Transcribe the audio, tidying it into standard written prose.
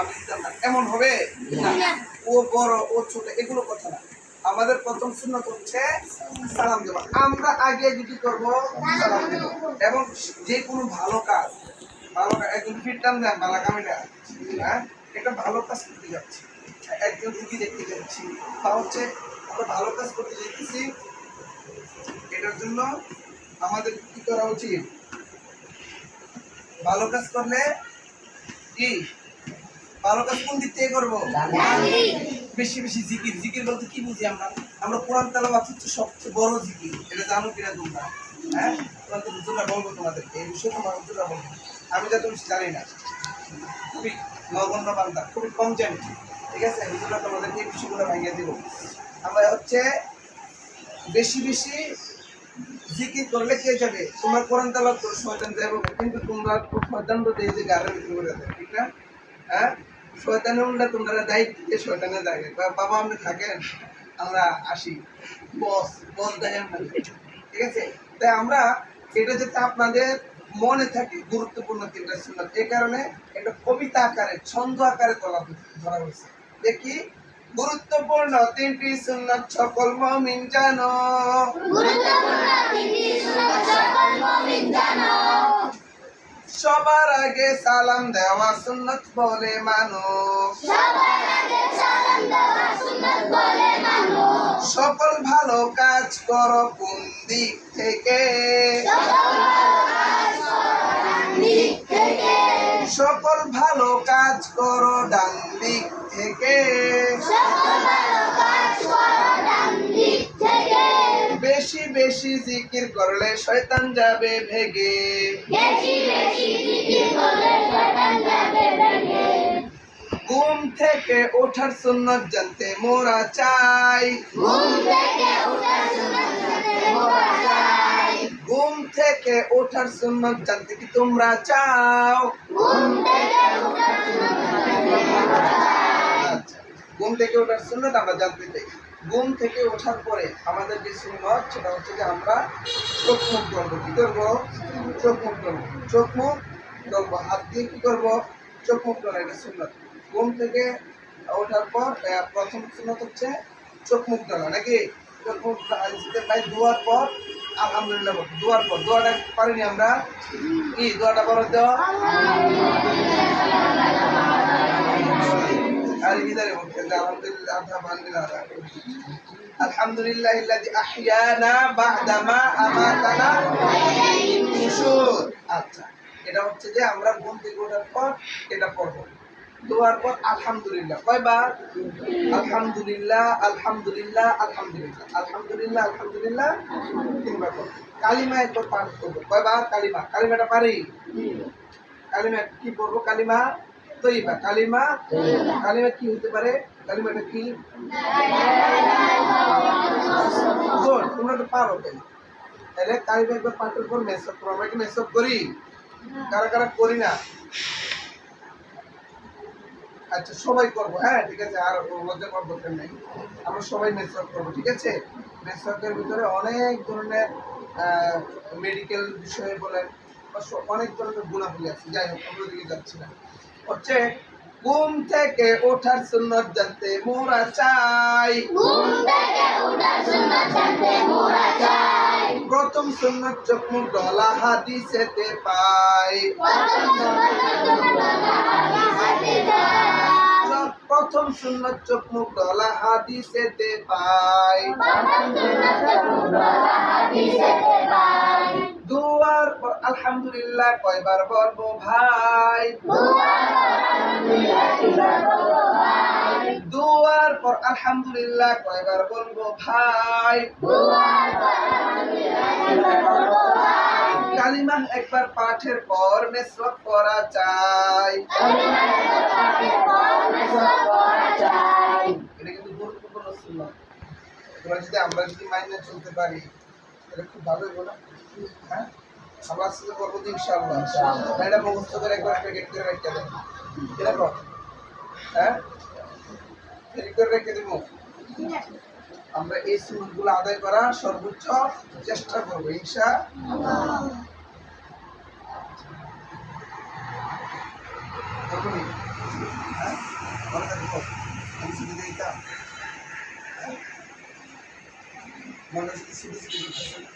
আমি দিতাম না, এমন হবে না। ও বড় ও ছোট এগুলো কথা না। আমাদের প্রথম সুন্নাত হচ্ছে সালাম দেব। আমরা আগে কি করব? সালাম দেব। এবং যে কোনো ভালো কাজ একজন ফিরতাম দেন ভালো কামিটা, হ্যাঁ একটা ভালো কাজ করতে যাচ্ছি, একজন রুগী দেখতে যাচ্ছি, তা হচ্ছে আমরা ভালো কাজ করতে যেতেছি, এটার জন্য আমাদের কি করা উচিত? ভালো কাজ করলে কি ভালো কাজ কোন দিক থেকে করবো? বেশি বেশি জিকির। জিকির বলতে কি বুঝি আমরা? আমরা কোরআন তেলাওয়াত হচ্ছে সবচেয়ে বড় জিকির, এটা জানো কিনা তোমরা? হ্যাঁ, কোরআন তো হুজুররা বলবো তোমাদেরকে, এই বিষয়ে তোমার হুজুররা বলবো, আমি যা তুমি জানি না, খুবই নগণ্য বান্দা, খুবই কম জানি, ঠিক আছে? হুজুররা তোমাদেরকে এই বিষয়গুলো ভাঙিয়ে দিব। আমরা হচ্ছে বেশি বেশি জিকির করলে কে যাবে? তোমরা কোরআন তেলাওয়াত করো, শয়তান যাবে, কিন্তু তোমরা শয়তান তো এই যে গাড়ির ভিতরে করে দেয়, ঠিক না? হ্যাঁ, শয়তানের উল্টা তোমরা দায়িত্ব দিয়ে শয়তানের জায়গায় বাবা আপনি থাকেন, আমরা আসি, বস বস দেয় আমরা, ঠিক আছে? তাই আমরা এটা যাতে আপনাদের মনে থাকে গুরুত্বপূর্ণ তিনটা সুন্নাত, এই কারণে একটা কবিতা আকারে ছন্দ আকারে ধরা হয়েছে। দেখি, গুরুত্বপূর্ণ তিনটি সুন্নাত সকল মুমিন জানো, সবার আগে সালাম দেওয়া সুন্নাত বলে মানো, সকল ভালো কাজ করো কোন দিক থেকে, সকল ভালো কাজ করো ডান দিক থেকে, বেশি বেশি জিকির করলে শয়তান যাবে ভেগে, ঘুম থেকে ওঠার সুন্নাত জানতে মোরা চাই, ঘুম থেকে ওঠার সুন্নাত জানতে কি তোমরা চাও? আচ্ছা, ঘুম থেকে ওঠার সুন্নাত আমরা জানতে চাই। ঘুম থেকে ওঠার পরে আমাদের যে সুন্নাত সেটা হচ্ছে যে আমরা চোখ মুখ ধরবো। কি করবো? চোখ মুখ ধরবো। চোখ মুখ ধরবো, হাত দিয়ে কি করবো? চোখ মুখ ধরা, এটা সুন্নাত। ঘুম থেকে ওঠার পর প্রথম সুন্নাত হচ্ছে চোখ মুখ ধরা, নাকি? চোখ মুখ ভাই ধোয়ার পর আলহামদুলিল্লাহ বলবো। ধোয়ার পর দোয়াটা পারিনি আমরা, কি দোয়াটা করো তো? আর ইদারে বলতে আলহামদুলিল্লাহ আলহামদুলিল্লাহিল্লাযী আহইয়ানা বা'দামা আমাতানা। আচ্ছা, এটা হচ্ছে যে আমরা ঘুম থেকে ওঠার পর এটা পড়বো। দোয়ার পর আলহামদুলিল্লাহ কয়বার? আলহামদুলিল্লাহ আলহামদুলিল্লাহ আলহামদুলিল্লাহ আলহামদুলিল্লাহ আলহামদুলিল্লাহ তিনবার পড়বো। কালিমা একবার পাঠ করবো। কয়বার? কালিমা। কালিমাটা পারি? কালিমা কি পড়বো? কালিমা তৈবা। কালিমা কালিমা কি হতে পারে? কালিমাটা কি? তোমরা তো পারো, তাহলে কালিমা একবার পাঠের পর মেসেজ করো। আমরা কি মেসেজ করি? কারা কারা করি না? আচ্ছা, সবাই করবো, হ্যাঁ ঠিক আছে, আর লজ্জা করার দরকার নেই, আমরা সবাই মেসেজ করবো, ঠিক আছে? মেসেজের ভিতরে অনেক ধরনের মেডিকেল বিষয়ে বলেন, অনেক ধরনের গুণাবলী আছে। যাই হোক, আমরা দিকে যাচ্ছি না। হচ্ছে ঘুম থেকে ওঠার সুন্নাত জানতে মোরা চাই, প্রথম সুন্নাত চোখ মুখ ঢলা হাদিসেতে পাই, প্রথম সুন্নাত চোখ মুখ ঢলা হাদিসেতে পাই, দুয়ার পর আলহামদুলিল্লাহ কয়বার বলবো ভাই? দুয়ার পর আলহামদুলিল্লাহ কয়বার বলবো ভাই? কালিমা একবার পাঠের পর মেসওয়াক করা চাই। এটা কিন্তু গুরুত্বপূর্ণ সুন্নাত। এগুলো যদি আমরা মাইনে চলতে পারি তাহলে খুব ভালো হবে না? হ্যাঁ, আমরা আসলে করবো ইনশাআল্লাহ। এটা মুখস্থ করে একবার প্যাকেট করে রেখে দেন, এরকম, হ্যাঁ প্যাকেট করে রেখে দেবো। আমরা এই সুন্নাতগুলো আদায় করার সর্বোচ্চ চেষ্টা করবো ইনশাআল্লাহ। ভালো থাকবো আমি ছুটি দিতাম মানুষ ছুটি ছুটি